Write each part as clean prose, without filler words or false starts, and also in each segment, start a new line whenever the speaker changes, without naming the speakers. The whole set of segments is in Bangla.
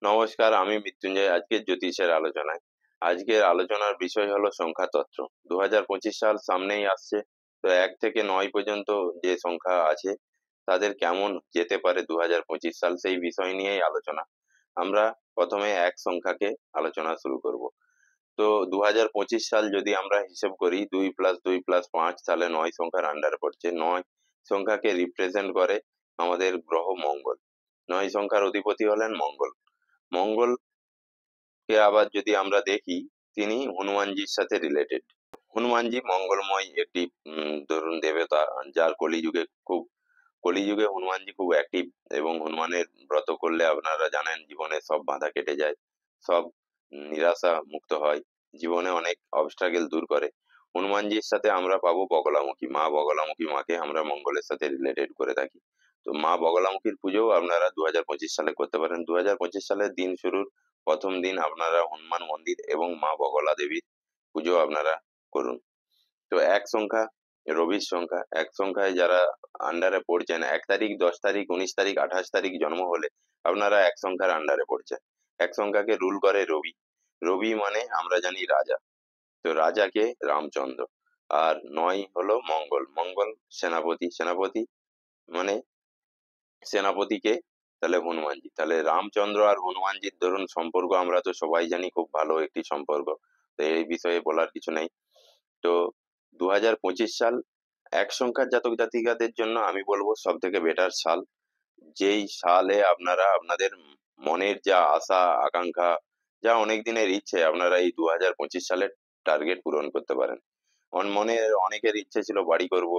নমস্কার, আমি মৃত্যুঞ্জয়। আজকের জ্যোতিষের আলোচনায় আজকের আলোচনার বিষয় হলো সংখ্যাতত্ত্ব। 2025 সাল সামনেই আসছে। তো 1 থেকে 9 পর্যন্ত যে সংখ্যা আছে তাদের কেমন যেতে পারে 2025 সাল, সেই বিষয় নিয়েই আলোচনা। আমরা প্রথমে 1 সংখ্যাকে আলোচনা শুরু করব। তো 2025 সাল যদি আমরা হিসেব করি, 2 + 2 + 5 তাহলে 9 সংখ্যার আন্ডারে পড়ছে। 9 সংখ্যাকে রিপ্রেজেন্ট করে আমাদের গ্রহ মঙ্গল। 9 সংখ্যার অধিপতি হলেন মঙ্গল। মঙ্গলকে আবার যদি আমরা দেখি, তিনি হনুমানজির সাথে রিলেটেড। হনুমানজি মঙ্গলময় একটি ধরুন দেবতা, যার কলিযুগে হনুমানজি খুব অ্যাক্টিভ। এবং হনুমানের ব্রত করলে আপনারা জানেন জীবনে সব বাধা কেটে যায়, সব নিরাশা মুক্ত হয়, জীবনে অনেক অবস্ট্রাগল দূর করে। হনুমানজির সাথে আমরা পাবো বগলামুখী মা। বগলামুখী মাকে আমরা মঙ্গলের সাথে রিলেটেড করে থাকি। তো মা বগলামুখীর পুজোও আপনারা 2025 সালে করতে পারেন। 2025 সালের দিন শুরুর প্রথম দিন আপনারা হনুমান মন্দির এবং মা বগলা দেবীর পুজো আপনারা করুন। তো 1 সংখ্যা রবির সংখ্যা। 1 সংখ্যায় যারা আন্ডারে পড়ছেন, 1 তারিখ, 10 তারিখ, 19 তারিখ, 28 তারিখ জন্ম হলে আপনারা 1 সংখ্যার আন্ডারে পড়ছেন। 1 সংখ্যাকে রুল করে রবি। রবি মানে আমরা জানি রাজা। তো রাজাকে রামচন্দ্র। আর 9 হলো মঙ্গল। মঙ্গল সেনাপতি। সেনাপতি মানে সেনাপতিকে তাহলে হনুমানজি। তাহলে রামচন্দ্র আর হনুমানজির ধরুন সম্পর্ক আমরা তো সবাই জানি, খুব ভালো একটি সম্পর্ক। তো এই বিষয়ে বলার কিছু নেই। তো 2025 সাল 1 সংখ্যার জাতক জাতিকাদের জন্য আমি বলবো সব থেকে বেটার সাল। যেই সালে আপনারা আপনাদের মনের যা আশা আকাঙ্ক্ষা, যা অনেক দিনের ইচ্ছে, আপনারা এই 2025 সালে টার্গেট পূরণ করতে পারেন। মনে অনেকের ইচ্ছে ছিল বাড়ি করব,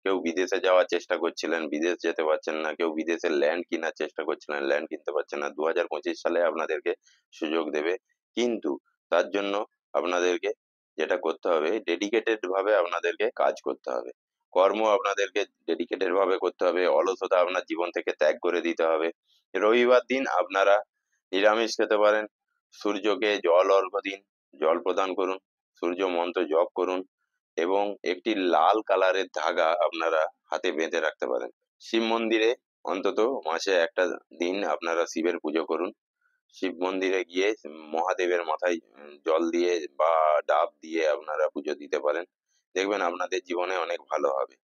কেউ বিদেশে যাওয়ার চেষ্টা করছিলেন, বিদেশ যেতে পারছেন না, কেউ বিদেশে ল্যান্ড কেনার চেষ্টা করছিলেন, ল্যান্ড কিনতে পারছেন না। 2025 সালে আপনাদেরকে সুযোগ দেবে। কিন্তু তার জন্য আপনাদেরকে যেটা করতে হবে, ডেডিকেটেড ভাবে আপনাদেরকে কাজ করতে হবে। কর্ম আপনাদেরকে ডেডিকেটেড ভাবে করতে হবে। অলসতা আপনার জীবন থেকে ত্যাগ করে দিতে হবে। রবিবার দিন আপনারা নিরামিষ খেতে পারেন। সূর্যকে জল অর্ঘ্য দিন, জল প্রদান করুন, সূর্য মন্ত্র জপ করুন এবং একটি লাল কালারের ধাগা আপনারা হাতে বেঁধে রাখতে পারেন। শিব মন্দিরে অন্তত মাসে একটা দিন আপনারা শিবের পুজো করুন। শিব মন্দিরে গিয়ে মহাদেবের মাথায় জল দিয়ে বা ডাব দিয়ে আপনারা পুজো দিতে পারেন। দেখবেন আপনাদের জীবনে অনেক ভালো হবে।